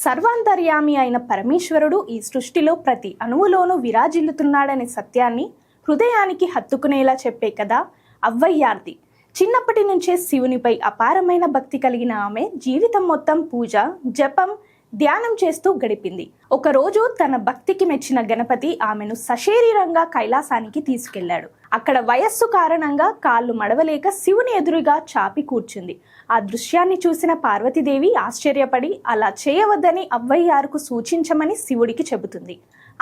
సర్వాంతర్యామి అయిన పరమేశ్వరుడు ఈ సృష్టిలో ప్రతి అణువులోనూ విరాజిల్లుతున్నాడనే సత్యాన్ని హృదయానికి హత్తుకునేలా చెప్పే కదా అవ్వయ్యార్ది. చిన్నప్పటి నుంచే శివునిపై అపారమైన భక్తి కలిగిన ఆమె జీవితం మొత్తం పూజ, జపం, ధ్యానం చేస్తూ గడిపింది. ఒకరోజు తన భక్తికి మెచ్చిన గణపతి ఆమెను సశరీరంగా కైలాసానికి తీసుకెళ్లాడు. అక్కడ వయస్సు కారణంగా కాళ్ళు మడవలేక శివుని ఎదురుగా చాపి కూర్చుంది. ఆ దృశ్యాన్ని చూసిన పార్వతీదేవి ఆశ్చర్యపడి అలా చేయవద్దని అవ్వయ్యారుకు సూచించమని శివుడికి చెబుతుంది.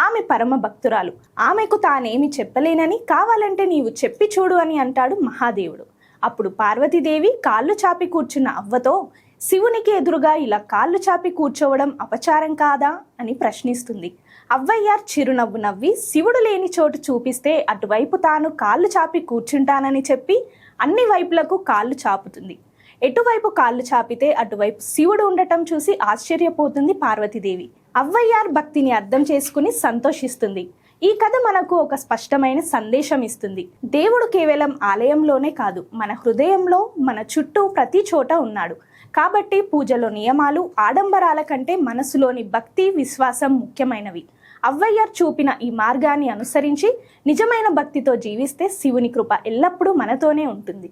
ఆమె పరమ భక్తురాలు. ఆమెకు తానేమి చెప్పలేనని, కావాలంటే నీవు చెప్పి చూడు అని అంటాడు మహాదేవుడు. అప్పుడు పార్వతీదేవి కాళ్ళు చాపి కూర్చున్న అవ్వతో, శివునికి ఎదురుగా ఇలా కాళ్ళు చాపి కూర్చోవడం అపచారం కాదా అని ప్రశ్నిస్తుంది. అవ్వయ్యార్ చిరునవ్వు నవ్వి శివుడు లేని చోటు చూపిస్తే అటువైపు తాను కాళ్ళు చాపి కూర్చుంటానని చెప్పి అన్ని వైపులకు కాళ్ళు చాపుతుంది. ఎటువైపు కాళ్ళు చాపితే అటువైపు శివుడు ఉండటం చూసి ఆశ్చర్యపోతుంది పార్వతీదేవి. అవ్వయ్యార్ భక్తిని అర్థం చేసుకుని సంతోషిస్తుంది. ఈ కథ మనకు ఒక స్పష్టమైన సందేశం ఇస్తుంది. దేవుడు కేవలం ఆలయంలోనే కాదు, మన హృదయంలో, మన చుట్టూ ప్రతి చోట ఉన్నాడు. కాబట్టి పూజలో నియమాలు, ఆడంబరాల కంటే మనసులోని భక్తి, విశ్వాసం ముఖ్యమైనవి. అవ్వయ్యార్ చూపిన ఈ మార్గాన్ని అనుసరించి నిజమైన భక్తితో జీవిస్తే శివుని కృప ఎల్లప్పుడూ మనతోనే ఉంటుంది.